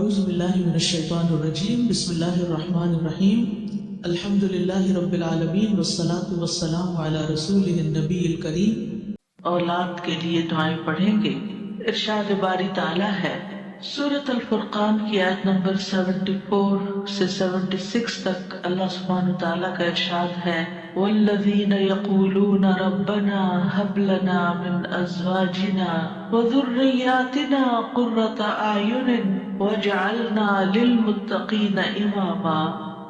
اعوذ باللہ من الشیطان الرجیم بسم اللہ الرحمن الرحیم الحمد للہ رب العالمین والصلاة والسلام علی رسولہ النبی الکریم۔ اولاد کے لیے دعائیں پڑھیں گے۔ ارشاد باری تعالی ہے سورۃ الفرقان کی آیت نمبر 74 سے 76 تک اللہ سبحانہ وتعالیٰ کا ارشاد ہے والذین یقولون ربنا هب لنا من ازواجنا وذریاتنا قرۃ اعین واجعلنا للمتقین اماما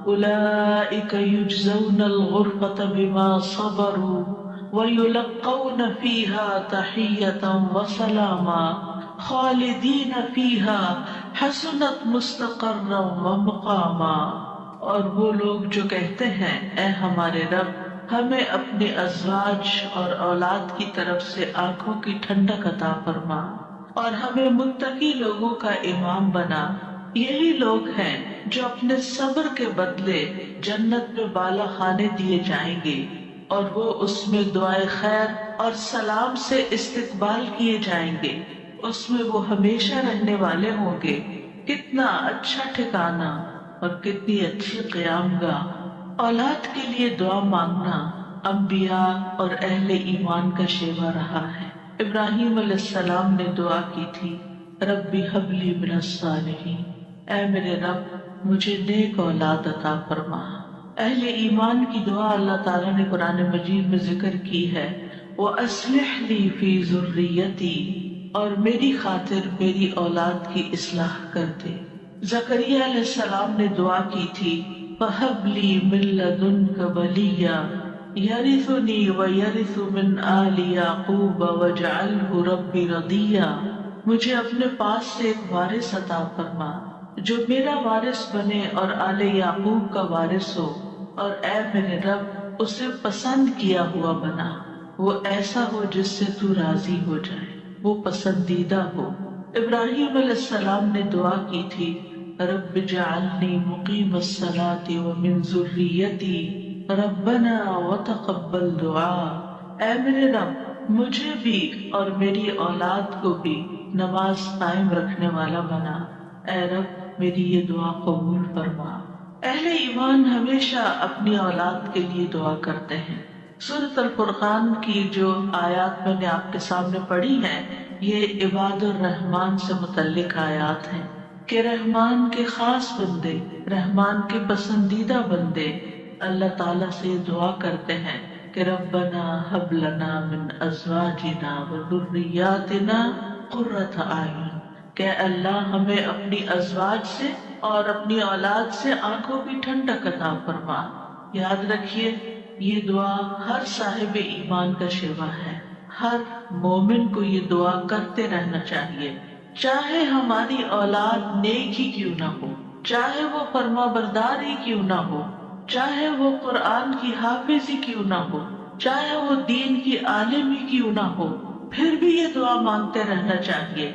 اولئک یجزون الغرفۃ بما صبروا ویلقون فیہا تحیۃ وسلاما خالدین فیہا حسنت مستقرا ومقاما۔ اور وہ لوگ جو کہتے ہیں اے ہمارے رب ہمیں اپنے ازواج اور اولاد کی طرف سے آنکھوں کی ٹھنڈک عطا فرما اور ہمیں متقی لوگوں کا امام بنا، یہی لوگ ہیں جو اپنے صبر کے بدلے جنت میں بالا خانے دیے جائیں گے اور وہ اس میں دعائے خیر اور سلام سے استقبال کیے جائیں گے، اس میں وہ ہمیشہ رہنے والے ہوں گے۔ کتنا اچھا ٹھکانہ اور کتنی اچھی قیام گاہ۔ اولاد کے لیے دعا مانگنا انبیاء اور اہل ایمان کا شیوا رہا ہے۔ ابراہیم علیہ السلام نے دعا کی تھی ربی ہب لی من الصالحین، اے میرے رب مجھے نیک اولاد عطا فرما۔ اہل ایمان کی دعا اللہ تعالیٰ نے قرآن مجید میں ذکر کی ہے وَأَصْلِحْ لِي فِي ذُرِّيَّتِي، اور میری خاطر میری اولاد کی اصلاح کر دے۔ زکریا علیہ السلام نے دعا کی تھی فَهَبْ لِي مِن لَّدُنْكَ وَلِيًّا يَرِثُنِي وَيَرِثُ مِنْ آلِ يَعْقُوبَ وَاجْعَلْهُ رَبِّ رَضِيًّا، مجھے اپنے پاس سے ایک وارث عطا فرما جو میرا وارث بنے اور آل یعقوب کا وارث ہو، اور اے میرے رب اسے پسند کیا ہوا بنا، وہ ایسا ہو جس سے تو راضی ہو جائے، وہ پسندیدہ ہو۔ ابراہیم علیہ السلام نے دعا کی تھی رب اجعلنی مقیم الصلاۃ ومن ذریتی ربنا وتقبل دعا، اے میرے رب مجھے بھی اور میری اولاد کو بھی نماز قائم رکھنے والا بنا، اے رب میری یہ دعا قبول فرما۔ اہل ایمان ہمیشہ اپنی اولاد کے لیے دعا کرتے ہیں۔ سورۃ الفرقان کی جو آیات میں نے آپ کے سامنے پڑھی ہیں یہ عباد الرحمن سے متعلق آیات ہیں کہ رحمان کے خاص بندے، رحمان کے پسندیدہ بندے اللہ تعالیٰ سے دعا کرتے ہیں کہ ربنا ہب لنا من ازواجنا وذریاتنا قرۃ اعین، کہ اللہ ہمیں اپنی ازواج سے اور اپنی اولاد سے آنکھوں کی ٹھنڈک عطا فرما۔ یاد رکھیے یہ دعا ہر صاحب ایمان کا شیوا ہے، ہر مومن کو یہ دعا کرتے رہنا چاہیے، چاہے ہماری اولاد نیک ہی کیوں نہ ہو، چاہے وہ فرما بردار ہی کیوں نہ ہو، چاہے وہ قرآن کی حافظ ہی کیوں نہ ہو، چاہے وہ دین کی عالم ہی کیوں نہ ہو، پھر بھی یہ دعا مانگتے رہنا چاہیے،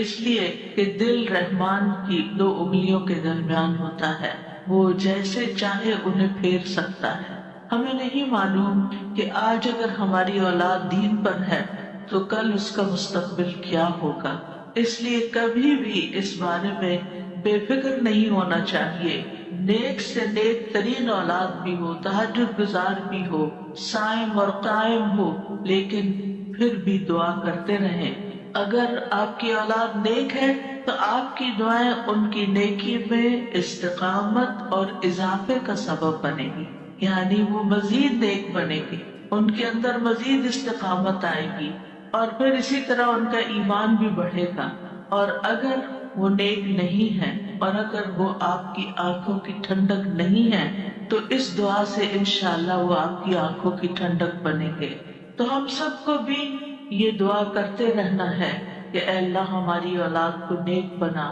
اس لیے کہ دل رحمان کی دو انگلیوں کے درمیان ہوتا ہے، وہ جیسے چاہے انہیں پھیر سکتا ہے۔ ہمیں نہیں معلوم کہ آج اگر ہماری اولاد دین پر ہے تو کل اس کا مستقبل کیا ہوگا، اس لیے کبھی بھی اس بارے میں بے فکر نہیں ہونا چاہیے۔ نیک سے نیک ترین اولاد بھی ہو، تہجد گزار بھی ہو، صائم اور قائم ہو، لیکن پھر بھی دعا کرتے رہیں۔ اگر آپ کی اولاد نیک ہے تو آپ کی دعائیں ان کی نیکی میں استقامت اور اضافے کا سبب بنے گی، یعنی وہ مزید نیک بنے گی، ان کے اندر مزید استقامت آئے گی، اور پھر اسی طرح ان کا ایمان بھی بڑھے گا۔ اور اگر وہ نیک نہیں ہے اور اگر وہ آپ کی آنکھوں کی ٹھنڈک نہیں ہے تو اس دعا سے انشاءاللہ وہ آپ کی آنکھوں کی ٹھنڈک بنے گے۔ تو ہم سب کو بھی یہ دعا کرتے رہنا ہے کہ اے اللہ ہماری اولاد کو نیک بنا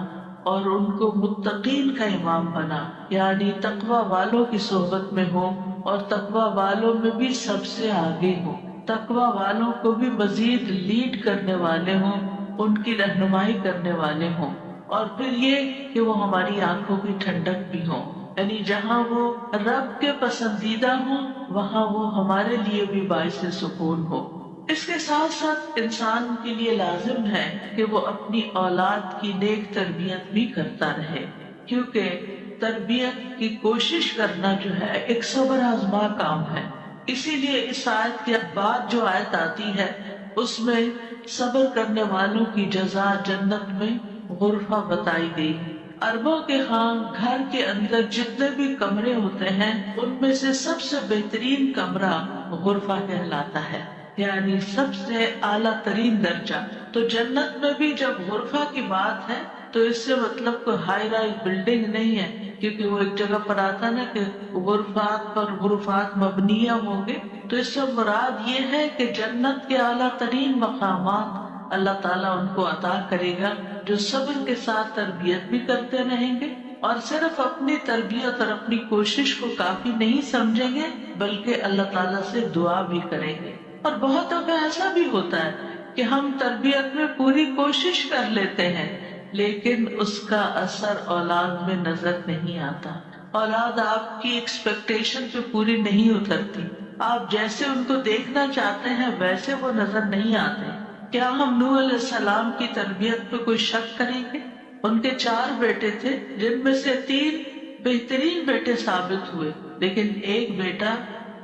اور ان کو متقین کا امام بنا، یعنی تقوی والوں کی صحبت میں ہو اور تقوی والوں میں بھی سب سے آگے ہو، تقوی والوں کو بھی مزید لیڈ کرنے والے ہوں، ان کی رہنمائی کرنے والے ہوں، اور پھر یہ کہ وہ ہماری آنکھوں کی ٹھنڈک بھی ہوں، یعنی جہاں وہ رب کے پسندیدہ ہوں وہاں وہ ہمارے لیے بھی باعث سکون ہو۔ اس کے ساتھ ساتھ انسان کے لیے لازم ہے کہ وہ اپنی اولاد کی نیک تربیت بھی کرتا رہے، کیونکہ تربیت کی کوشش کرنا جو ہے ایک صبر آزما کام ہے۔ اسی لیے اس آیت کے بعد جو آیت آتی ہے اس میں صبر کرنے والوں کی جزا جنت میں غرفہ بتائی گئی۔ عربوں کے ہاں گھر کے اندر جتنے بھی کمرے ہوتے ہیں ان میں سے سب سے بہترین کمرہ غرفہ کہلاتا ہے، یعنی سب سے اعلیٰ ترین درجہ۔ تو جنت میں بھی جب غرفہ کی بات ہے تو اس سے مطلب کوئی ہائی رائز بلڈنگ نہیں ہے، کیونکہ وہ ایک جگہ پر آتا نا کہ غرفات پر غرفات مبنیہ ہوں گے، تو اس سے مراد یہ ہے کہ جنت کے اعلیٰ ترین مقامات اللہ تعالیٰ ان کو عطا کرے گا، جو صبر کے ساتھ تربیت بھی کرتے رہیں گے اور صرف اپنی تربیت اور اپنی کوشش کو کافی نہیں سمجھیں گے بلکہ اللہ تعالیٰ سے دعا بھی کریں گے۔ اور بہت دفعہ ایسا بھی ہوتا ہے کہ ہم تربیت میں پوری کوشش کر لیتے ہیں لیکن اس کا اثر اولاد میں نظر نہیں آتا، اولاد آپ کی ایکسپیکٹیشن پہ پوری نہیں اترتی، آپ جیسے ان کو دیکھنا چاہتے ہیں ویسے وہ نظر نہیں آتے۔ کیا ہم نوح علیہ السلام کی تربیت پہ کوئی شک کریں گے؟ ان کے 4 بیٹے تھے جن میں سے 3 بہترین بیٹے ثابت ہوئے، لیکن ایک بیٹا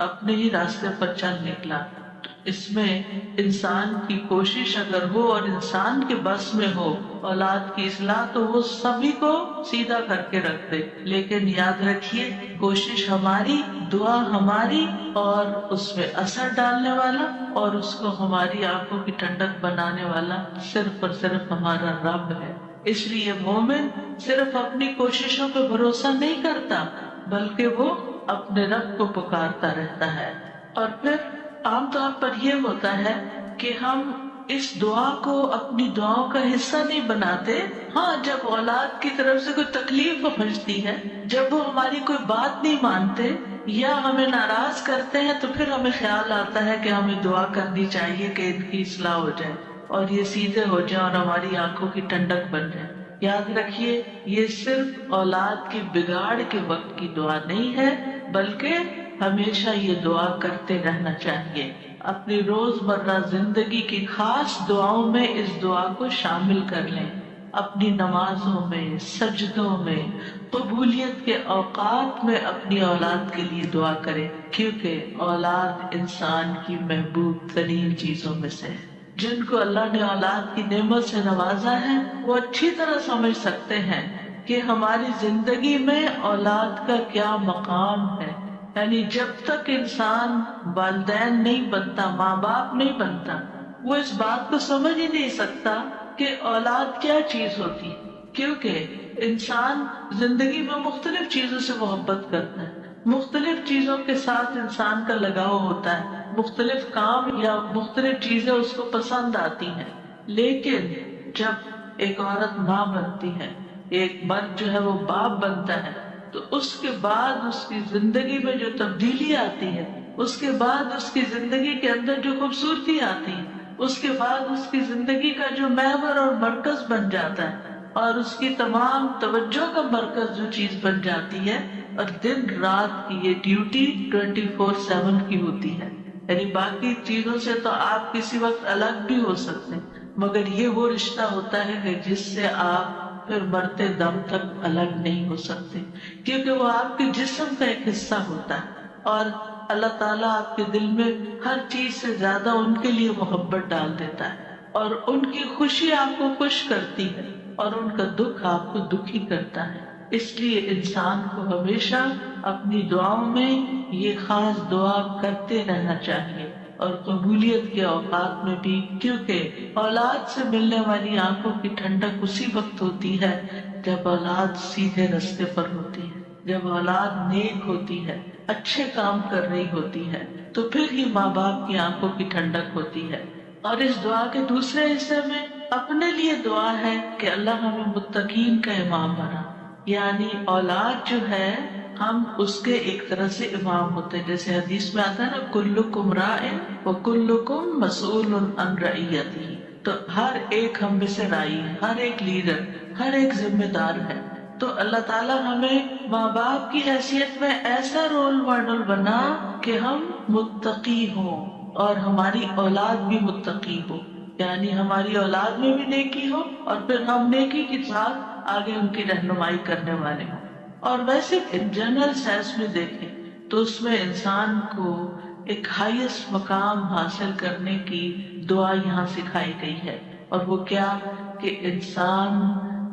اپنے ہی راستے پر چل نکلا۔ اس میں انسان کی کوشش اگر ہو اور انسان کے بس میں ہو اولاد کی اصلاح تو وہ سبھی کو سیدھا کر کے رکھ دے، لیکن یاد رکھیے کوشش ہماری، دعا ہماری، اور اس میں اثر ڈالنے والا اور اس کو ہماری آنکھوں کی ٹھنڈک بنانے والا صرف اور صرف ہمارا رب ہے۔ اس لیے مومن صرف اپنی کوششوں پہ بھروسہ نہیں کرتا بلکہ وہ اپنے رب کو پکارتا رہتا ہے۔ اور پھر عام طور پر یہ ہوتا ہے کہ ہم اس دعا کو اپنی دعاؤں کا حصہ نہیں بناتے، ہاں جب اولاد کی طرف سے کوئی تکلیف پہنچتی ہے، جب وہ ہماری کوئی بات نہیں مانتے یا ہمیں ناراض کرتے ہیں تو پھر ہمیں خیال آتا ہے کہ ہمیں دعا کرنی چاہیے کہ ان کی اصلاح ہو جائے اور یہ سیدھے ہو جائے اور ہماری آنکھوں کی ٹھنڈک بن جائے۔ یاد رکھیے یہ صرف اولاد کی بگاڑ کے وقت کی دعا نہیں ہے بلکہ ہمیشہ یہ دعا کرتے رہنا چاہیے۔ اپنی روزمرہ زندگی کی خاص دعاؤں میں اس دعا کو شامل کر لیں، اپنی نمازوں میں، سجدوں میں، قبولیت کے اوقات میں اپنی اولاد کے لیے دعا کریں، کیونکہ اولاد انسان کی محبوب ترین چیزوں میں سے ہے۔ جن کو اللہ نے اولاد کی نعمت سے نوازا ہے وہ اچھی طرح سمجھ سکتے ہیں کہ ہماری زندگی میں اولاد کا کیا مقام ہے، یعنی جب تک انسان والدین نہیں بنتا، ماں باپ نہیں بنتا، وہ اس بات کو سمجھ ہی نہیں سکتا کہ اولاد کیا چیز ہوتی ہے، کیونکہ انسان زندگی میں مختلف چیزوں سے محبت کرتا ہے، مختلف چیزوں کے ساتھ انسان کا لگاؤ ہوتا ہے، مختلف کام یا مختلف چیزیں اس کو پسند آتی ہیں، لیکن جب ایک عورت ماں بنتی ہے، ایک مرد جو ہے وہ باپ بنتا ہے، تو اس کے بعد اس کی زندگی میں جو تبدیلی آتی ہے، اس کے بعد اس کی زندگی کے اندر جو خوبصورتی آتی ہے، اس کے بعد اس کی زندگی کا جو محور اور مرکز بن جاتا ہے اور اس کی تمام توجہ کا مرکز جو چیز بن جاتی ہے، اور دن رات کی یہ ڈیوٹی 24/7 کی ہوتی ہے، یعنی باقی چیزوں سے تو آپ کسی وقت الگ بھی ہو سکتے ہیں مگر یہ وہ رشتہ ہوتا ہے کہ جس سے آپ پھر مرتے دم تک الگ نہیں ہو سکتے، کیونکہ وہ آپ کے جسم کا ایک حصہ ہوتا ہے، اور اللہ تعالیٰ آپ کے دل میں ہر چیز سے زیادہ ان کے لیے محبت ڈال دیتا ہے، اور ان کی خوشی آپ کو خوش کرتی ہے اور ان کا دکھ آپ کو دکھی کرتا ہے۔ اس لیے انسان کو ہمیشہ اپنی دعاؤں میں یہ خاص دعا کرتے رہنا چاہیے، اور قبولیت کے اوقات میں بھی، کیونکہ اولاد سے ملنے والی آنکھوں کی ٹھنڈک اسی وقت ہوتی ہے جب اولاد سیدھے رستے پر ہوتی ہے، جب اولاد نیک ہوتی ہے، اچھے کام کر رہی ہوتی ہے، تو پھر ہی ماں باپ کی آنکھوں کی ٹھنڈک ہوتی ہے۔ اور اس دعا کے دوسرے حصے میں اپنے لیے دعا ہے کہ اللہ ہمیں متقین کا امام بنا، یعنی اولاد جو ہے ہم اس کے ایک طرح سے امام ہوتے ہیں، جیسے حدیث میں آتا ہے نا کلکم راع وکلکم مسئول عن رعیتہ، تو ہر ایک ہم میں سے رائی ہے، ہر ایک لیڈر، ہر ایک ذمہ دار ہے۔ تو اللہ تعالیٰ ہمیں ماں باپ کی حیثیت میں ایسا رول ماڈل بنا کہ ہم متقی ہوں، اور ہماری اولاد بھی متقی ہو، یعنی ہماری اولاد میں بھی نیکی ہو اور پھر ہم نیکی کے ساتھ آگے ان کی رہنمائی کرنے والے ہوں۔ اور ویسے جنرل سینس میں دیکھیں تو اس میں انسان کو ایک ہائیسٹ مقام حاصل کرنے کی دعا یہاں سکھائی گئی ہے، اور وہ کیا کہ انسان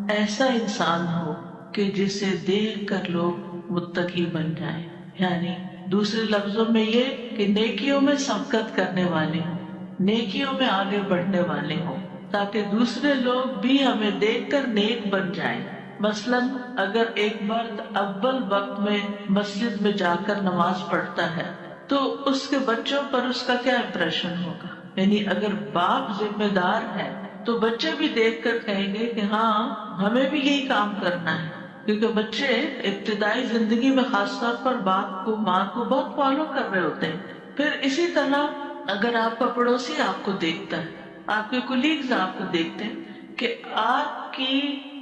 ایسا انسان ہو کہ جسے دیکھ کر لوگ متقی بن جائیں، یعنی دوسرے لفظوں میں یہ کہ نیکیوں میں سبقت کرنے والے ہوں، نیکیوں میں آگے بڑھنے والے ہوں، تاکہ دوسرے لوگ بھی ہمیں دیکھ کر نیک بن جائیں۔ مثلا اگر ایک مرد اول وقت میں مسجد میں جا کر نماز پڑھتا ہے تو اس کے بچوں پر اس کا کیا امپریشن ہوگا، یعنی اگر باپ ذمہ دار ہے تو بچے بھی دیکھ کر کہیں گے کہ ہاں ہمیں بھی یہی کام کرنا ہے، کیونکہ بچے ابتدائی زندگی میں خاص طور پر باپ کو ماں کو بہت فالو کر رہے ہوتے ہیں۔ پھر اسی طرح اگر آپ کا پڑوسی آپ کو دیکھتا ہے، آپ کے کولیگز آپ کو دیکھتے ہیں کہ آپ کی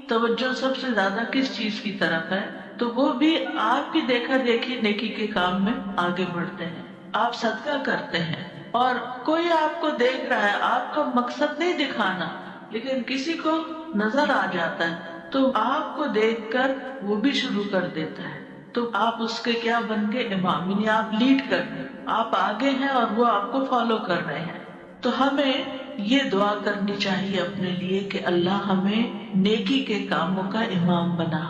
توجہ سب سے زیادہ کس چیز کی طرف ہے، تو وہ بھی آپ کی دیکھا دیکھی نیکی کے کام میں آگے بڑھتے ہیں، آپ صدقہ کرتے ہیں، اور کوئی آپ کو دیکھ رہا ہے، آپ کا مقصد نہیں دکھانا، لیکن کسی کو نظر آ جاتا ہے تو آپ کو دیکھ کر وہ بھی شروع کر دیتا ہے، تو آپ اس کے کیا بن گئے؟ امام، یعنی آپ لیڈ کر رہے ہیں، آپ آگے ہیں اور وہ آپ کو فالو کر رہے ہیں۔ تو ہمیں یہ دعا کرنی چاہیے اپنے لیے کہ اللہ ہمیں نیکی کے کاموں کا امام بنا،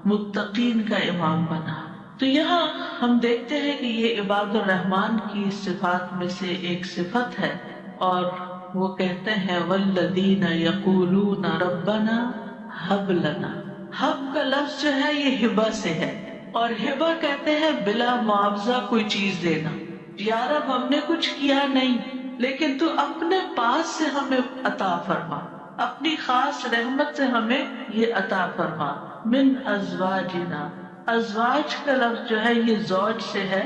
متقین کا امام بنا۔ تو یہاں ہم دیکھتے ہیں کہ یہ عباد الرحمن کی صفات میں سے ایک صفت ہے، اور وہ کہتے ہیں والذین یقولون ربنا ہب لنا۔ ہب کا لفظ جو ہے یہ ہبہ سے ہے، اور ہبہ کہتے ہیں بلا معاوضہ کوئی چیز دینا۔ یا رب ہم نے کچھ کیا نہیں، لیکن تو اپنے پاس سے ہمیں عطا فرما، اپنی خاص رحمت سے ہمیں یہ عطا فرما۔ من ازواجنا، ازواج کا لفظ جو ہے یہ زوج سے ہے،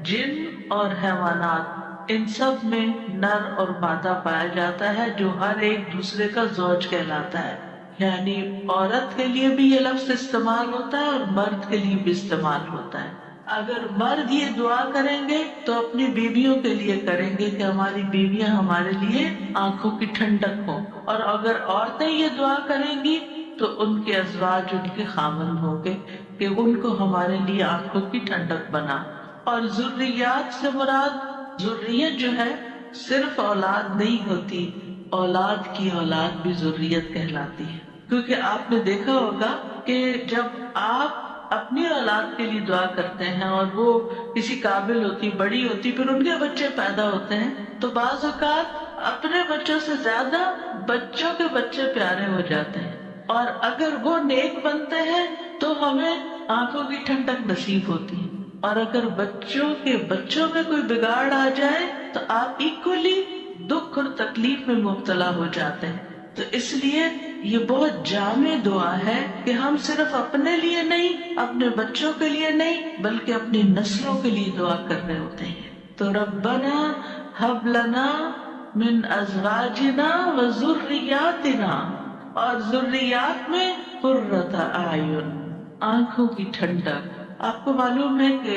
جن اور حیوانات ان سب میں نر اور مادہ پایا جاتا ہے جو ہر ایک دوسرے کا زوج کہلاتا ہے، یعنی عورت کے لیے بھی یہ لفظ استعمال ہوتا ہے اور مرد کے لیے بھی استعمال ہوتا ہے۔ اگر مرد یہ دعا کریں گے تو اپنی بیویوں کے لیے کریں گے کہ ہماری بیویاں ہمارے لیے آنکھوں کی ٹھنڈک ہو، اور اگر عورتیں یہ دعا کریں گی تو ان کے ازواج ان کے خاوند ہوں گے کہ ان کو ہمارے لیے آنکھوں کی ٹھنڈک بنا۔ اور ذریات سے مراد ذریت جو ہے صرف اولاد نہیں ہوتی، اولاد کی اولاد بھی ذریت کہلاتی ہے، کیونکہ آپ نے دیکھا ہوگا کہ جب آپ اپنی اولاد کے لیے دعا کرتے ہیں اور وہ کسی قابل ہوتی، بڑی ہوتی، پھر ان کے بچے پیدا ہوتے ہیں تو بعض اوقات اپنے بچوں سے زیادہ بچوں کے بچے پیارے ہو جاتے ہیں، اور اگر وہ نیک بنتے ہیں تو ہمیں آنکھوں کی ٹھنڈک نصیب ہوتی ہے، اور اگر بچوں کے بچوں میں کوئی بگاڑ آ جائے تو آپ ایکولی دکھ اور تکلیف میں مبتلا ہو جاتے ہیں۔ تو اس لیے یہ بہت جامع دعا ہے کہ ہم صرف اپنے لیے نہیں، اپنے بچوں کے لیے نہیں، بلکہ اپنی نسلوں کے لیے دعا کر رہے ہوتے ہیں۔ تو ربنا ہب لنا من ازواجنا وذریاتنا، اور ذریات میں قرۃ اعین، آنکھوں کی ٹھنڈک۔ آپ کو معلوم ہے کہ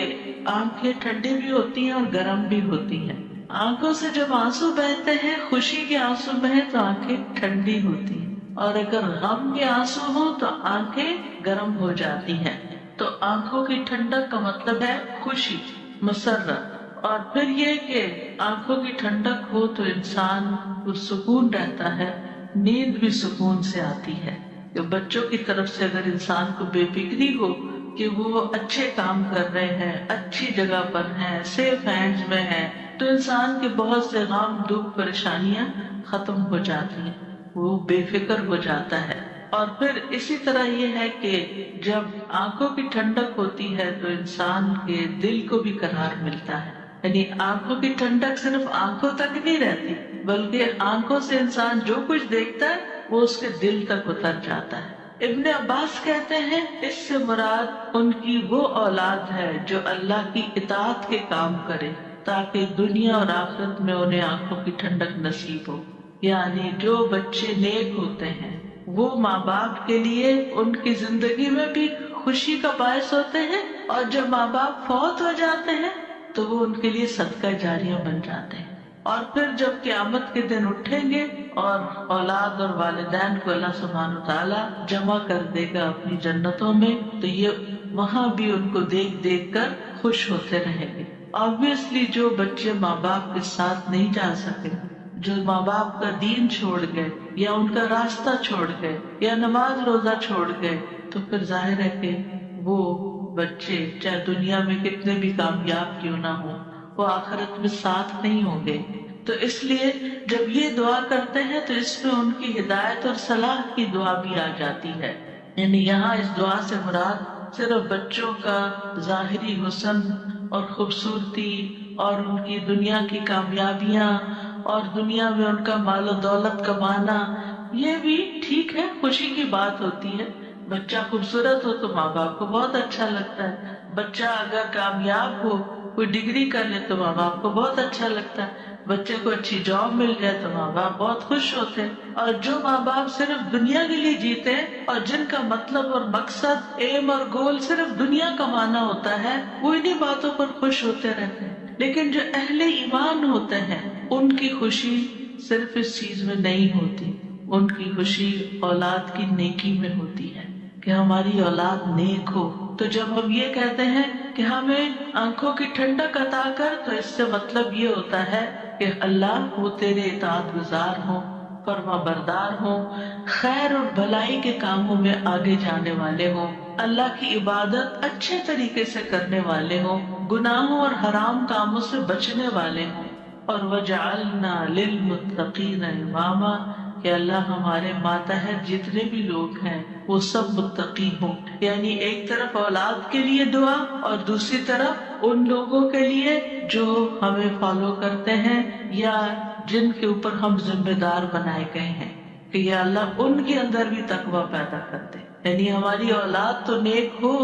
آنکھیں ٹھنڈی بھی ہوتی ہیں اور گرم بھی ہوتی ہیں۔ آنکھوں سے جب آنسو بہتے ہیں، خوشی کے آنسو بہیں تو آنکھیں ٹھنڈی ہوتی ہیں، اور اگر غم کے آنسو ہوں تو آنکھیں گرم ہو جاتی ہیں۔ تو آنکھوں کی ٹھنڈک کا مطلب ہے خوشی، مسرت، اور پھر یہ کہ آنکھوں کی ٹھنڈک ہو تو انسان کو سکون رہتا ہے، نیند بھی سکون سے آتی ہے۔ کہ بچوں کی طرف سے اگر انسان کو بے فکری ہو کہ وہ اچھے کام کر رہے ہیں، اچھی جگہ پر ہیں، سیف ہینڈز میں ہیں، تو انسان کے بہت سے غم، دکھ، پریشانیاں ختم ہو جاتی ہیں، وہ بے فکر ہو جاتا ہے۔ اور پھر اسی طرح یہ ہے کہ جب آنکھوں کی ٹھنڈک ہوتی ہے تو انسان کے دل کو بھی قرار ملتا ہے، یعنی آنکھوں کی ٹھنڈک صرف آنکھوں تک نہیں رہتی، بلکہ آنکھوں سے انسان جو کچھ دیکھتا ہے وہ اس کے دل تک اتر جاتا ہے۔ ابن عباس کہتے ہیں اس سے مراد ان کی وہ اولاد ہے جو اللہ کی اطاعت کے کام کرے تاکہ دنیا اور آخرت میں انہیں آنکھوں کی ٹھنڈک نصیب ہو، یعنی جو بچے نیک ہوتے ہیں وہ ماں باپ کے لیے ان کی زندگی میں بھی خوشی کا باعث ہوتے ہیں، اور جب ماں باپ فوت ہو جاتے ہیں تو وہ ان کے لیے صدقہ جاریہ بن جاتے ہیں۔ اور پھر جب قیامت کے دن اٹھیں گے اور اولاد اور والدین کو اللہ سبحانہ وتعالیٰ جمع کر دے گا اپنی جنتوں میں، تو یہ وہاں بھی ان کو دیکھ دیکھ کر خوش ہوتے رہیں گے۔ آبویسلی جو بچے ماں باپ کے ساتھ نہیں جا سکے، جو ماں باپ کا دین چھوڑ گئے یا ان کا راستہ چھوڑ گئے یا نماز روزہ چھوڑ گئے، تو پھر ظاہر ہے کہ وہ بچے چاہے دنیا میں کتنے بھی کامیاب کیوں نہ ہوں، وہ آخرت میں ساتھ نہیں ہوں گے۔ تو اس لیے جب یہ دعا کرتے ہیں تو اس میں ان کی ہدایت اور صلاح کی دعا بھی آ جاتی ہے۔ یعنی یہاں اس دعا سے مراد صرف بچوں کا ظاہری حسن اور خوبصورتی اور ان کی دنیا کی کامیابیاں اور دنیا میں ان کا مال و دولت کمانا، یہ بھی ٹھیک ہے، خوشی کی بات ہوتی ہے۔ بچہ خوبصورت ہو تو ماں باپ کو بہت اچھا لگتا ہے، بچہ اگر کامیاب ہو، کوئی ڈگری کر لے تو ماں باپ کو بہت اچھا لگتا ہے، بچے کو اچھی جاب مل جائے تو ماں باپ بہت خوش ہوتے ہیں۔ اور جو ماں باپ صرف دنیا کے لیے جیتے ہیں اور جن کا مطلب اور مقصد، ایم اور گول صرف دنیا کمانا ہوتا ہے، وہ انہی باتوں پر خوش ہوتے رہتے ہیں۔ لیکن جو اہل ایمان ہوتے ہیں ان کی خوشی صرف اس چیز میں نہیں ہوتی، ان کی خوشی اولاد کی نیکی میں ہوتی ہے کہ ہماری اولاد نیک ہو۔ تو جب ہم یہ کہتے ہیں کہ ہمیں آنکھوں کی ٹھنڈک عطا کر، تو اس سے مطلب یہ ہوتا ہے کہ اللہ وہ تیرے اطاعت گزار ہوں، فرما بردار ہوں، خیر اور بھلائی کے کاموں میں آگے جانے والے ہوں، اللہ کی عبادت اچھے طریقے سے کرنے والے ہوں، گناہوں اور حرام کاموں سے بچنے والے ہوں۔ اور وَجَعَلْنَا لِلْمُتَّقِينَ إِمَامًا، کہ اللہ ہمارے ماتحت جتنے بھی لوگ ہیں وہ سب متقی ہوں۔ یعنی ایک طرف اولاد کے لیے دعا اور دوسری طرف ان لوگوں کے لیے جو ہمیں فالو کرتے ہیں یا جن کے اوپر ہم ذمہ دار بنائے گئے ہیں، کہ یا اللہ ان کے اندر بھی تقویٰ پیدا کر دے۔ یعنی ہماری اولاد تو نیک ہو،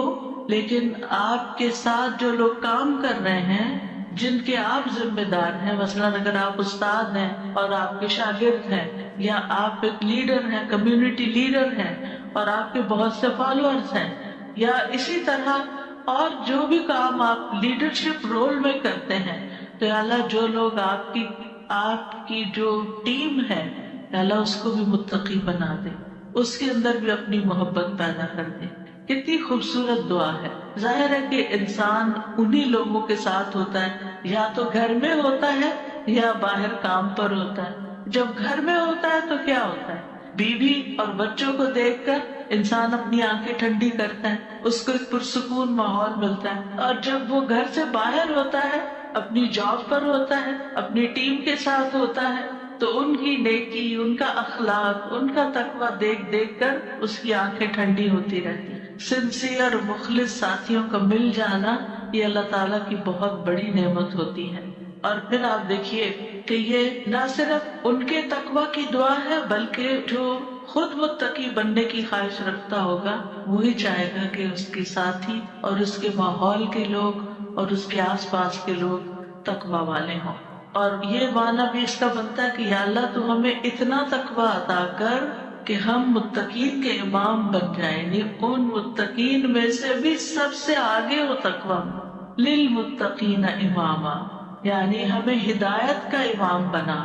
لیکن آپ کے ساتھ جو لوگ کام کر رہے ہیں، جن کے آپ ذمہ دار ہیں، مثلا اگر آپ استاد ہیں اور آپ کے شاگرد ہیں، یا آپ ایک لیڈر ہیں، کمیونٹی لیڈر ہیں اور آپ کے بہت سے فالوورز ہیں، یا اسی طرح اور جو بھی کام آپ لیڈرشپ رول میں کرتے ہیں، تو یا اللہ جو لوگ آپ کی جو ٹیم ہے، یا اللہ اس کو بھی متقی بنا دے، اس کے اندر بھی اپنی محبت پیدا کر دے۔ کتنی خوبصورت دعا ہے۔ ظاہر ہے کہ انسان انہی لوگوں کے ساتھ ہوتا ہے، یا تو گھر میں ہوتا ہے یا باہر کام پر ہوتا ہے۔ جب گھر میں ہوتا ہے تو کیا ہوتا ہے، بیوی اور بچوں کو دیکھ کر انسان اپنی آنکھیں ٹھنڈی کرتا ہے، اس کو ایک پرسکون ماحول ملتا ہے۔ اور جب وہ گھر سے باہر ہوتا ہے، اپنی جاب پر ہوتا ہے، اپنی ٹیم کے ساتھ ہوتا ہے، تو ان کی نیکی، ان کا اخلاق، ان کا تقویٰ دیکھ دیکھ کر اس کی آنکھیں ٹھنڈی ہوتی رہتی ہیں۔ سنسیئر مخلص ساتھیوں کا مل جانا یہ اللہ تعالیٰ کی بہت بڑی نعمت ہوتی ہے۔ اور پھر آپ دیکھیے کہ یہ نہ صرف ان کے تقویٰ کی دعا ہے، بلکہ جو خود متقی بننے کی خواہش رکھتا ہوگا وہی چاہے گا کہ اس کے ساتھی اور اس کے ماحول کے لوگ اور اس کے آس پاس کے لوگ تقویٰ والے ہوں۔ اور یہ معنی بھی اس کا بنتا ہے کہ یا اللہ تو ہمیں اتنا تقویٰ عطا کر کہ ہم متقین کے امام بن جائیں، یعنی ان متقین میں سے بھی سب سے آگے ہو تقویٰ۔ للمتقین اماما، یعنی ہمیں ہدایت کا امام بنا،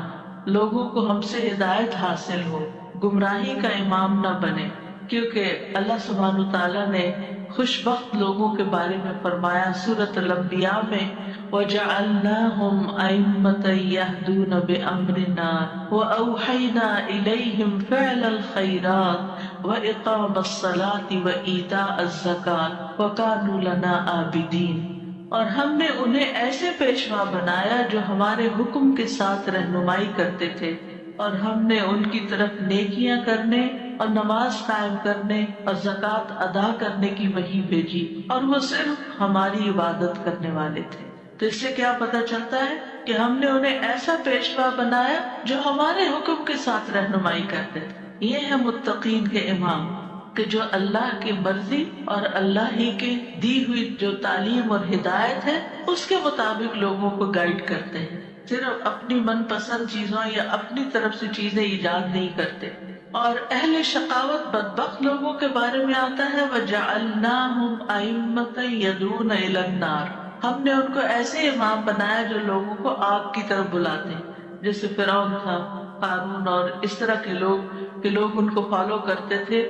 لوگوں کو ہم سے ہدایت حاصل ہو، گمراہی کا امام نہ بنے۔ کیونکہ اللہ سبحانہ تعالیٰ نے خوش بخت لوگوں کے بارے میں فرمایا سورۃ الانبیاء میں، وَجَعَلْنَاهُمْ أَئِمَّةً يَهْدُونَ بِأَمْرِنَا وَأَوْحَيْنَا إِلَيْهِمْ فِعْلَ الْخَيْرَاتِ وَإِقَامَ الصَّلَاةِ وَإِيتَاءَ الزَّكَاةِ وَكَانُوا لَنَا عَابِدِينَ، اور ہم نے انہیں ایسے پیشوا بنایا جو ہمارے حکم کے ساتھ رہنمائی کرتے تھے، اور ہم نے ان کی طرف نیکیاں کرنے اور نماز قائم کرنے اور زکوٰۃ ادا کرنے کی وحی بھیجی، اور وہ صرف ہماری عبادت کرنے والے تھے۔ تو اس سے کیا پتہ چلتا ہے کہ ہم نے انہیں ایسا پیشوا بنایا جو ہمارے حکم کے ساتھ رہنمائی کرتے تھے۔ یہ ہے متقین کے امام، کہ جو اللہ کی مرضی اور اللہ ہی کے دی ہوئی جو تعلیم اور ہدایت ہے اس کے مطابق لوگوں کو گائیڈ کرتے ہیں، صرف اپنی من پسند چیزوں یا اپنی طرف سے چیزیں ایجاد نہیں کرتے۔ اور اہل شقاوت بدبخت لوگوں کے بارے میں آتا ہے وَجَعَلْنَاهُمْ أَئِمَّةً يَدْعُونَ إِلَى النَّارِ، ہم نے ان کو ایسے امام بنایا جو لوگوں کو آگ کی طرف بلاتے ہیں۔ جیسے فرعون تھا، قارون اور اس طرح کے لوگ ان کو فالو کرتے تھے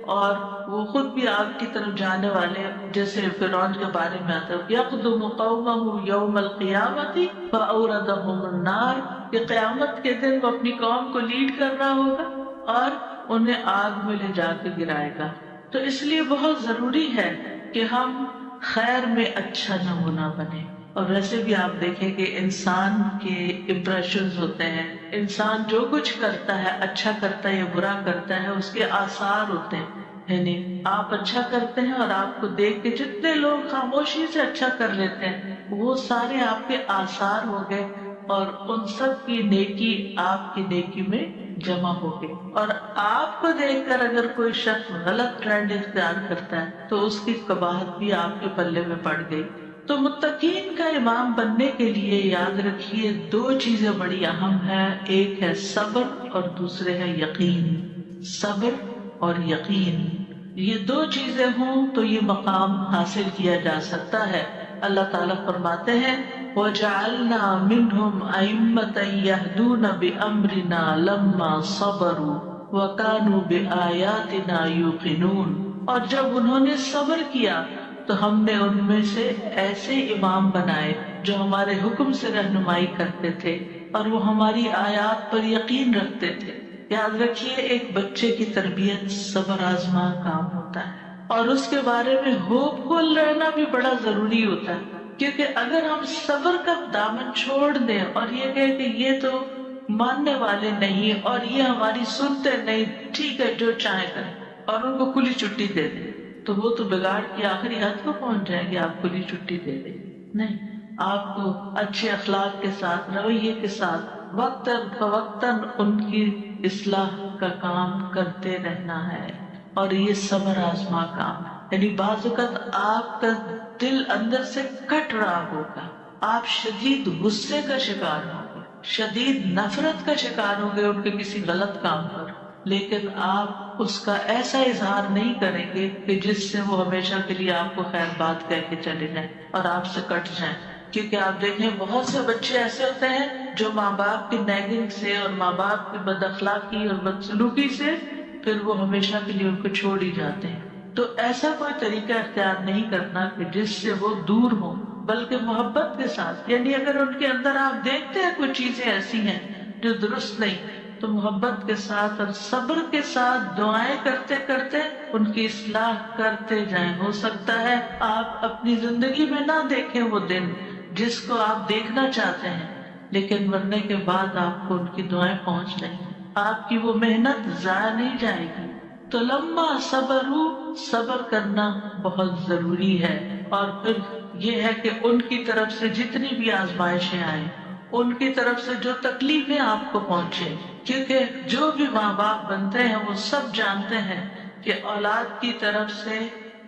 اور وہ خود بھی آگ کی طرف جانے والے، جیسے فرعون کے بارے میں آتا ہے یقدم قومہ یوم القیامۃ فاوردہم النار، کہ قیامت کے دن وہ اپنی قوم کو لیڈ کر رہا ہوگا اور انہیں آگ میں لے جا کے گرائے گا۔ تو اس لیے بہت ضروری ہے کہ ہم خیر میں اچھا نمونہ بنے۔ اور ویسے بھی آپ دیکھیں کہ انسان کے امپریشنز ہوتے ہیں، انسان جو کچھ کرتا ہے، اچھا کرتا ہے یا برا کرتا ہے، اس کے آثار ہوتے ہیں۔ یعنی آپ اچھا کرتے ہیں اور آپ کو دیکھ کے جتنے لوگ خاموشی سے اچھا کر لیتے ہیں وہ سارے آپ کے آثار ہو گئے، اور ان سب کی نیکی آپ کی نیکی میں جمع ہو گئی۔ اور آپ کو دیکھ کر اگر کوئی شخص غلط ٹرینڈ اختیار کرتا ہے تو اس کی قباحت بھی آپ کے پلے میں پڑ گئی۔ تو متقین کا امام بننے کے لیے یاد رکھیے دو چیزیں بڑی اہم ہیں، ایک ہے صبر اور دوسرے ہے یقین۔ صبر اور یقین، یہ دو چیزیں ہوں تو یہ مقام حاصل کیا جا سکتا ہے۔ اللہ تعالیٰ فرماتے ہیں وَجَعَلْنَا مِنْهُمْ أَئِمَّةً يَهْدُونَ بِأَمْرِنَا لَمَّا صَبَرُوا وَكَانُوا بِآيَاتِنَا يُوقِنُونَ، اور جب انہوں نے صبر کیا تو ہم نے ان میں سے ایسے امام بنائے جو ہمارے حکم سے رہنمائی کرتے تھے اور وہ ہماری آیات پر یقین رکھتے تھے۔ یاد رکھیے ایک بچے کی تربیت صبر آزما کام ہوتا ہے، اور اس کے بارے میں ہوپ فل رہنا بھی بڑا ضروری ہوتا ہے، کیونکہ اگر ہم صبر کا دامن چھوڑ دیں اور یہ کہیں کہ یہ تو ماننے والے نہیں اور یہ ہماری سنتے نہیں، ٹھیک ہے جو چاہے کریں، اور ان کو کھلی چھٹی دے دیں، تو وہ تو بگاڑ کی آخری حد کو پہنچ جائیں گے۔ آپ کھلی چھٹی دے دیں نہیں، آپ کو اچھے اخلاق کے ساتھ، رویے کے ساتھ وقتاً فوقتاً ان کی اصلاح کا کام کرتے رہنا ہے، اور یہ صبر آزما کام ہے۔ یعنی بعض اوقات آپ کا دل اندر سے کٹ رہا ہوگا، آپ شدید غصے کا شکار ہوں گے، شدید نفرت کا شکار ہوں گے ان کے کسی غلط کام پر، لیکن آپ اس کا ایسا اظہار نہیں کریں گے کہ جس سے وہ ہمیشہ کے لیے آپ کو خیر بات کہہ کے چلے جائیں اور آپ سے کٹ جائیں۔ کیونکہ آپ دیکھیں بہت سے بچے ایسے ہوتے ہیں جو ماں باپ کی نیگنگ سے اور ماں باپ کی بد اخلاقی اور بدسلوکی سے پھر وہ ہمیشہ کے لیے ان کو چھوڑ ہی جاتے ہیں۔ تو ایسا کوئی طریقہ اختیار نہیں کرنا کہ جس سے وہ دور ہوں، بلکہ محبت کے ساتھ، یعنی اگر ان کے اندر آپ دیکھتے ہیں کچھ چیزیں ایسی ہیں جو درست نہیں، تو محبت کے ساتھ اور صبر کے ساتھ دعائیں کرتے کرتے ان کی اصلاح کرتے جائیں۔ ہو سکتا ہے آپ اپنی زندگی میں نہ دیکھیں وہ دن جس کو آپ دیکھنا چاہتے ہیں، لیکن مرنے کے بعد آپ کو ان کی دعائیں پہنچ رہی ہیں، آپ کی وہ محنت ضائع نہیں جائے گی۔ تو لما صبر کرنا بہت ضروری ہے، اور پھر یہ ہے کہ ان کی طرف سے جتنی بھی آزمائشیں آئیں، ان کی طرف سے جو تکلیفیں آپ کو پہنچے، کیونکہ جو بھی ماں باپ بنتے ہیں وہ سب جانتے ہیں کہ اولاد کی طرف سے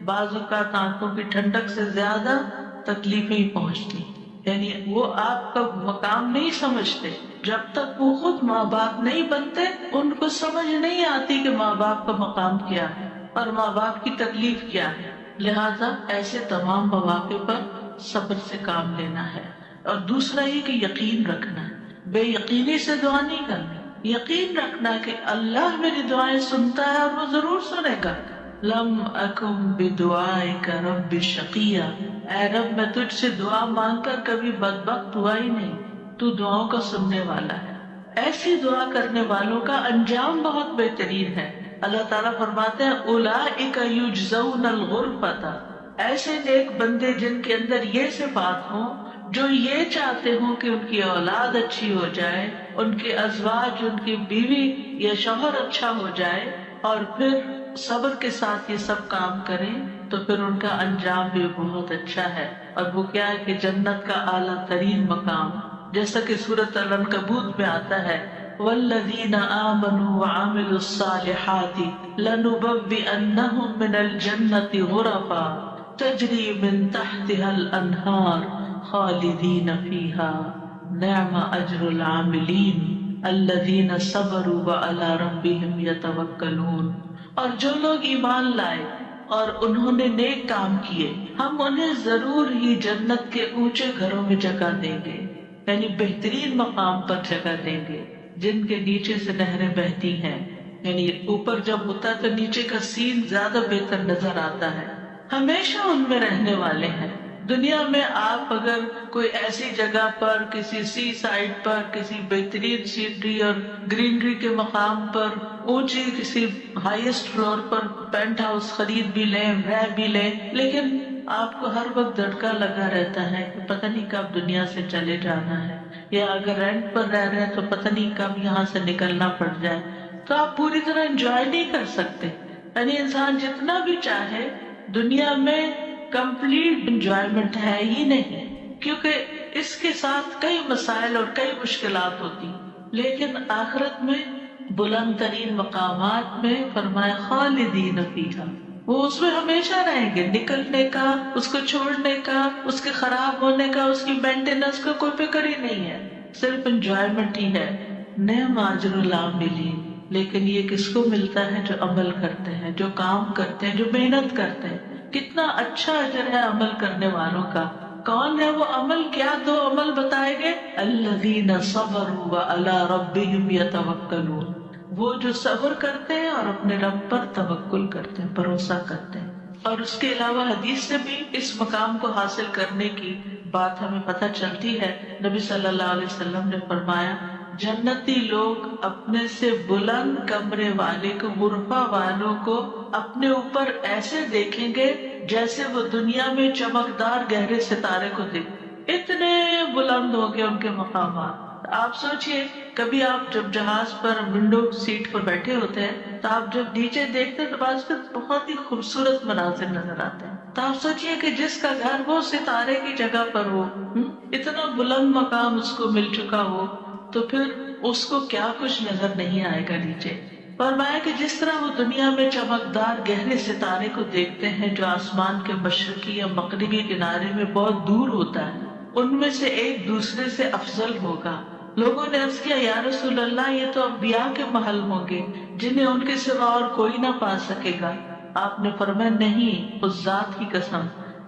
بعض اوقات آنکھوں کی ٹھنڈک سے زیادہ تکلیفیں ہی پہنچتی، یعنی وہ آپ کا مقام نہیں سمجھتے جب تک وہ خود ماں باپ نہیں بنتے، ان کو سمجھ نہیں آتی کہ ماں باپ کا مقام کیا ہے اور ماں باپ کی تکلیف کیا ہے۔ لہذا ایسے تمام مواقع پر صبر سے کام لینا ہے، اور دوسرا یہ کہ یقین رکھنا ہے، بے یقینی سے دعا نہیں کرنی، یقین رکھنا کہ اللہ میری دعائیں سنتا ہے اور وہ ضرور سنے گا۔ لم اکم بدعائک رب شقیہ، اے رب میں تجھ سے دعا مانگ کر کبھی بدبخت ہوا ہی نہیں، تو دعاؤں کا سننے والا ہے۔ ایسی دعا کرنے والوں کا انجام بہت بہترین ہے۔ اللہ تعالیٰ فرماتے ہیں اولئک یجزون الغرفۃ، ایسے نیک بندے جن کے اندر یہ صفات ہوں، جو یہ چاہتے ہوں کہ ان کی اولاد اچھی ہو جائے، ان کے ازواج، ان کی بیوی یا شوہر اچھا ہو جائے، اور پھر صبر کے ساتھ یہ سب کام کریں، تو پھر ان کا انجام بھی بہت اچھا ہے۔ اور وہ کیا ہے کہ جنت کا اعلیٰ ترین مقام، جیسا کہ سورۃ العنکبوت میں آتا ہے والذین آمنوا وعملوا الصالحات لنبوئنہم من الجنۃ غرفا تجری من تحتها الانہار خالدین فیہا نعم اجر العاملین الذین صبروا وعلی ربہم یتوکلون۔ اور جو لوگ ایمان لائے اور انہوں نے نیک کام کیے، ہم انہیں ضرور ہی جنت کے اونچے گھروں میں جگہ دیں گے۔ یعنی بہترین مقام پر جگہ دیں گے، جن کے نیچے سے نہریں بہتی ہیں، یعنی اوپر جب ہوتا ہے تو نیچے کا سین زیادہ بہتر نظر آتا ہے، ہمیشہ ان میں رہنے والے ہیں۔ دنیا میں آپ اگر کوئی ایسی جگہ پر، کسی سی سائڈ پر، کسی بہترین سینری اور گرینری کے مقام پر، اونچی کسی ہائیسٹ فلور پر پینٹ ہاؤس خرید بھی لیں، رہ بھی لیں، لیکن آپ کو ہر وقت دھڑکا لگا رہتا ہے کہ پتہ نہیں کب دنیا سے چلے جانا ہے، یا اگر رینٹ پر رہ رہے ہیں تو پتہ نہیں کب یہاں سے نکلنا پڑ جائے، تو آپ پوری طرح انجوائے نہیں کر سکتے۔ یعنی انسان جتنا بھی چاہے دنیا میں کمپلیٹ انجوائمنٹ ہے ہی نہیں، کیونکہ اس کے ساتھ کئی مسائل اور کئی مشکلات ہوتی، لیکن آخرت میں بلند ترین مقامات میں فرمایا خالدین فیہا، وہ اس میں ہمیشہ رہیں گے، نکلنے کا، اس کو چھوڑنے کا، اس کے خراب ہونے کا، اس کی مینٹیننس کا کوئی فکر ہی نہیں ہے، صرف انجوائمنٹ ہی ہے۔ نعم اجر العاملین، لیکن یہ کس کو ملتا ہے؟ جو عمل کرتے ہیں، جو کام کرتے ہیں، جو محنت کرتے ہیں۔ کتنا اچھا اجر ہے عمل کرنے والوں کا۔ کون ہے وہ عمل؟ کیا دو عمل بتائے گئے؟ الذین صبروا وعلی ربہم یتوکلون، وہ جو صبر کرتے ہیں اور اپنے رب پر توکل کرتے ہیں، بھروسہ کرتے ہیں۔ اور اس کے علاوہ حدیث سے بھی اس مقام کو حاصل کرنے کی بات ہمیں پتہ چلتی ہے۔ نبی صلی اللہ علیہ وسلم نے فرمایا جنتی لوگ اپنے سے بلند کمرے والے کو، غرفہ والوں کو اپنے اوپر ایسے دیکھیں گے جیسے وہ دنیا میں چمکدار گہرے ستارے کو دیکھیں، اتنے بلند ہوں گے ان کے مقامات۔ آپ سوچئے کبھی آپ جب جہاز پر ونڈو سیٹ پر بیٹھے ہوتے ہیں تو آپ جب نیچے دیکھتے ہیں تو بعض بہت ہی خوبصورت مناظر نظر آتے ہیں، تو آپ سوچئے کہ جس کا گھر وہ ستارے کی جگہ پر ہو، اتنا بلند مقام اس کو مل چکا ہو، تو پھر اس کو کیا کچھ نظر نہیں آئے گا نیچے۔ فرمایا کہ جس طرح وہ دنیا میں چمکدار گہرے ستارے کو دیکھتے ہیں جو آسمان کے مشرقی یا مغربی کنارے میں بہت دور ہوتا ہے، ان میں سے ایک دوسرے سے افضل ہوگا۔ لوگوں نے عرض کیا یا رسول اللہ یہ تو انبیاء کے محل ہوں گے جنہیں ان کے سوا اور کوئی نہ پا سکے گا۔ آپ نے فرمایا نہیں، اس ذات کی قسم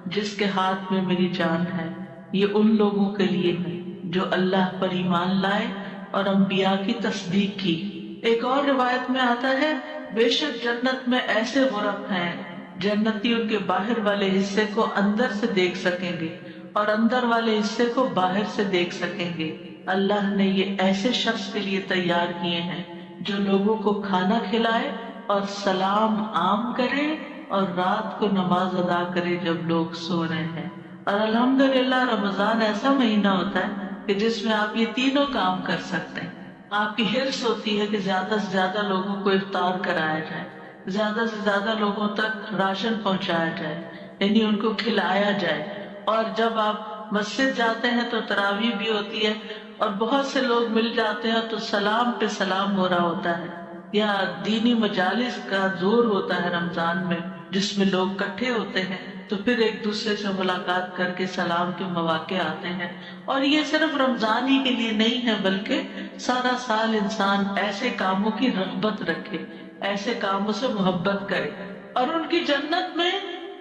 جس کے ہاتھ میں میری جان ہے، یہ ان لوگوں کے لیے ہے جو اللہ پر ایمان لائے اور انبیاء کی تصدیق کی۔ ایک اور روایت میں آتا ہے بے شک جنت میں ایسے غرف ہیں جنتی ان کے باہر والے حصے کو اندر سے دیکھ سکیں گے اور اندر والے حصے کو باہر سے دیکھ سکیں گے۔ اللہ نے یہ ایسے شخص کے لیے تیار کیے ہیں جو لوگوں کو کھانا کھلائے اور سلام عام کرے اور رات کو نماز ادا کرے جب لوگ سو رہے ہیں۔ اور الحمدللہ رمضان ایسا مہینہ ہوتا ہے کہ جس میں آپ یہ تینوں کام کر سکتے ہیں۔ آپ کی حرص ہوتی ہے کہ زیادہ سے زیادہ لوگوں کو افطار کرایا جائے، زیادہ سے زیادہ لوگوں تک راشن پہنچایا جائے، یعنی ان کو کھلایا جائے۔ اور جب آپ مسجد جاتے ہیں تو تراویح بھی ہوتی ہے اور بہت سے لوگ مل جاتے ہیں تو سلام پہ سلام ہو رہا ہوتا ہے، یا دینی مجالس کا زور ہوتا ہے رمضان میں جس میں لوگ اکٹھے ہوتے ہیں تو پھر ایک دوسرے سے ملاقات کر کے سلام کے مواقع آتے ہیں۔ اور یہ صرف رمضان ہی کے لیے نہیں ہے بلکہ سارا سال انسان ایسے کاموں کی رغبت رکھے، ایسے کاموں سے محبت کرے۔ اور ان کی جنت میں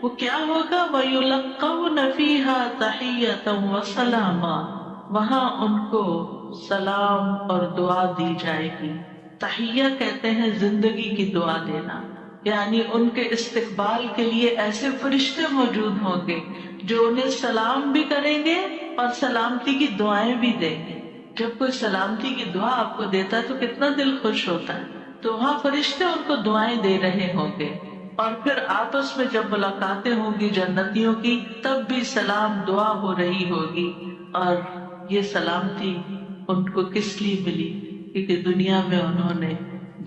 وہ کیا ہوگا؟ وَيُلَقَّوْنَ فِيهَا تَحِيَّةً وَسَلَامًا، وہاں ان کو سلام اور دعا دی جائے گی۔ تحیہ کہتے ہیں زندگی کی دعا دینا، یعنی ان کے استقبال کے لیے ایسے فرشتے موجود ہوں گے جو انہیں سلام بھی کریں گے اور سلامتی کی دعائیں بھی دیں گے۔ جب کوئی سلامتی کی دعا آپ کو دیتا ہے تو کتنا دل خوش ہوتا ہے، تو وہاں فرشتے ان کو دعائیں دے رہے ہوں گے۔ اور پھر آپس میں جب ملاقاتیں ہوں گی جنتیوں کی تب بھی سلام دعا ہو رہی ہوگی۔ اور یہ سلامتی ان کو کس لیے ملی؟ کیونکہ دنیا میں انہوں نے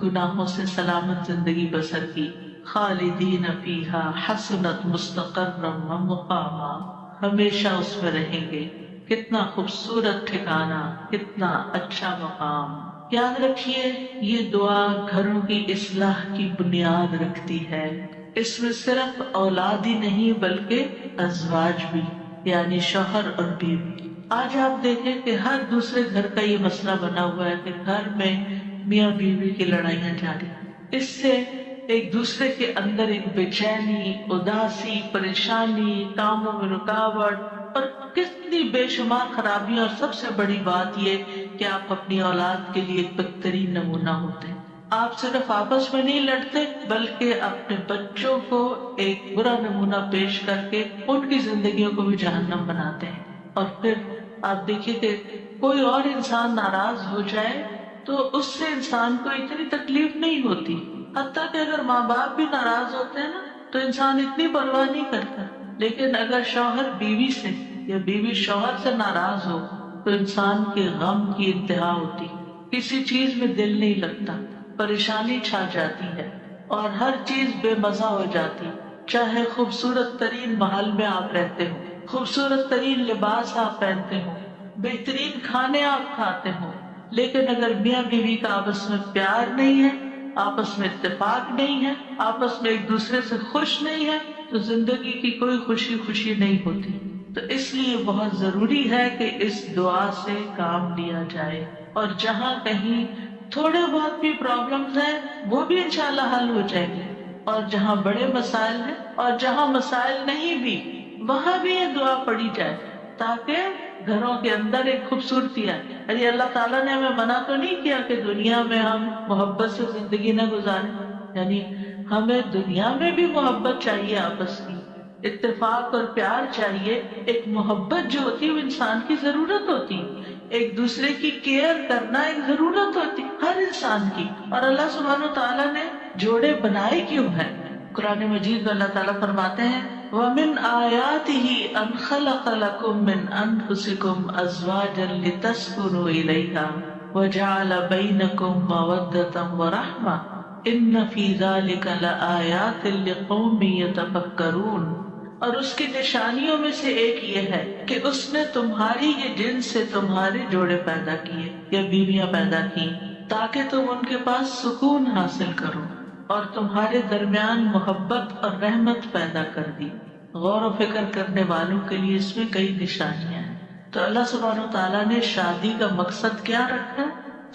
گناہوں سے سلامت زندگی بسر کی۔ خالدین فیہا حسنت مستقرا ومقاما، ہمیشہ اس میں رہیں گے۔ کتنا خوبصورت ٹھکانہ، کتنا اچھا مقام۔ یاد رکھیے یہ دعا گھروں کی اصلاح کی بنیاد رکھتی ہے۔ اس میں صرف اولاد ہی نہیں بلکہ ازواج بھی، یعنی شوہر اور بیوی۔ آج آپ دیکھیں کہ ہر دوسرے گھر کا یہ مسئلہ بنا ہوا ہے کہ گھر میں میاں بیوی کی لڑائیاں جاری، اس سے ایک دوسرے کے اندر ایک بے چینی، اداسی، پریشانی، کاموں میں رکاوٹ اور کتنی بے شمار خرابیاں، اور سب سے بڑی بات یہ کہ آپ اپنی اولاد کے لیے ایک بہترین نمونہ ہوتے ہیں۔ آپ صرف آپس میں نہیں لڑتے بلکہ اپنے بچوں کو ایک برا نمونہ پیش کر کے ان کی زندگیوں کو بھی جہنم بناتے ہیں۔ اور پھر آپ دیکھیے کہ کوئی اور انسان ناراض ہو جائے تو اس سے انسان کو اتنی تکلیف نہیں ہوتی، حتیٰ کہ اگر ماں باپ بھی ناراض ہوتے ہیں نا تو انسان اتنی پرواہ نہیں کرتا، لیکن اگر شوہر بیوی سے یا بیوی شوہر سے ناراض ہو تو انسان کے غم کی انتہا ہوتی، کسی چیز میں دل نہیں لگتا، پریشانی چھا جاتی ہے اور ہر چیز بے مزہ ہو جاتی۔ چاہے خوبصورت ترین محل میں آپ رہتے ہو، خوبصورت ترین لباس آپ پہنتے ہو، بہترین کھانے آپ کھاتے ہو، لیکن اگر میاں بیوی کا آپس میں پیار نہیں ہے، آپس میں اتفاق نہیں ہے، آپس میں ایک دوسرے سے خوش نہیں ہے، تو زندگی کی کوئی خوشی نہیں ہوتی۔ تو اس لیے بہت ضروری ہے کہ اس دعا سے کام لیا جائے، اور جہاں کہیں تھوڑے بہت بھی پرابلمز ہیں وہ بھی انشاءاللہ حل ہو جائیں گے، اور جہاں بڑے مسائل ہیں اور جہاں مسائل نہیں بھی وہاں بھی یہ دعا پڑھی جائے تاکہ گھروں کے اندر ایک خوبصورتی آئے۔ ارے اللہ تعالیٰ نے ہمیں منع تو نہیں کیا کہ دنیا میں ہم محبت سے زندگی نہ گزاریں، یعنی ہمیں دنیا میں بھی محبت چاہیے، آپس کی اتفاق اور پیار چاہیے۔ ایک محبت جو ہوتی ہے وہ انسان کی ضرورت ہوتی، ایک دوسرے کی کیئر کرنا ایک ضرورت ہوتی ہر انسان کی۔ اور اللہ سبحانہ و تعالیٰ نے جوڑے بنائے کیوں ہیں؟ قرآن مجید میں اللہ تعالیٰ فرماتے ہیں وَمِنْ آيَاتِهِ أَنْ خَلَقَ لَكُم مِّنْ أَنفُسِكُمْ أَزْوَاجًا لِتَسْكُنُوا إِلَيْهَا وَجَعَلَ بَيْنَكُم مَّوَدَّةً وَرَحْمَةً إِنَّ فِي ذَلِكَ لَآيَاتٍ لِقَوْمٍ يَتَفَكَّرُونَ۔ اور اس کی نشانیوں میں سے ایک یہ ہے کہ اس نے تمہاری ہی جن سے تمہارے جوڑے پیدا کیے یا بیویاں پیدا کی تاکہ تم ان کے پاس سکون حاصل کرو، اور تمہارے درمیان محبت اور رحمت پیدا کر دی۔ غور و فکر کرنے والوں کے لیے اس میں کئی نشانیاں ہیں۔ تو اللہ سبحانہ و تعالیٰ نے شادی کا مقصد کیا رکھا ہے؟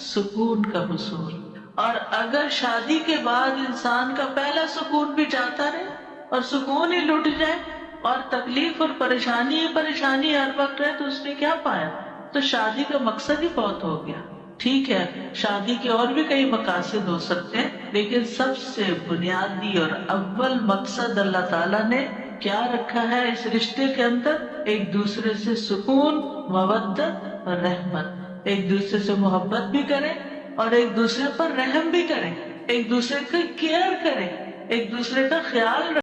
سکون کا حصول۔ اور اگر شادی کے بعد انسان کا پہلا سکون بھی جاتا رہے اور سکون ہی لٹ جائے اور تکلیف اور پریشانی ہر وقت رہے تو اس نے کیا پایا؟ تو شادی کا مقصد ہی بہت ہو گیا۔ ٹھیک ہے، شادی کے اور بھی کئی مقاصد ہو سکتے ہیں، لیکن سب سے بنیادی اور اول مقصد اللہ تعالیٰ نے کیا رکھا ہے اس رشتے کے اندر؟ ایک دوسرے سے سکون، مودت اور رحمت۔ ایک دوسرے سے محبت بھی کریں اور ایک دوسرے پر رحم بھی کریں، ایک دوسرے کی کیئر کریں، ایک دوسرے کا خیال رکھیں۔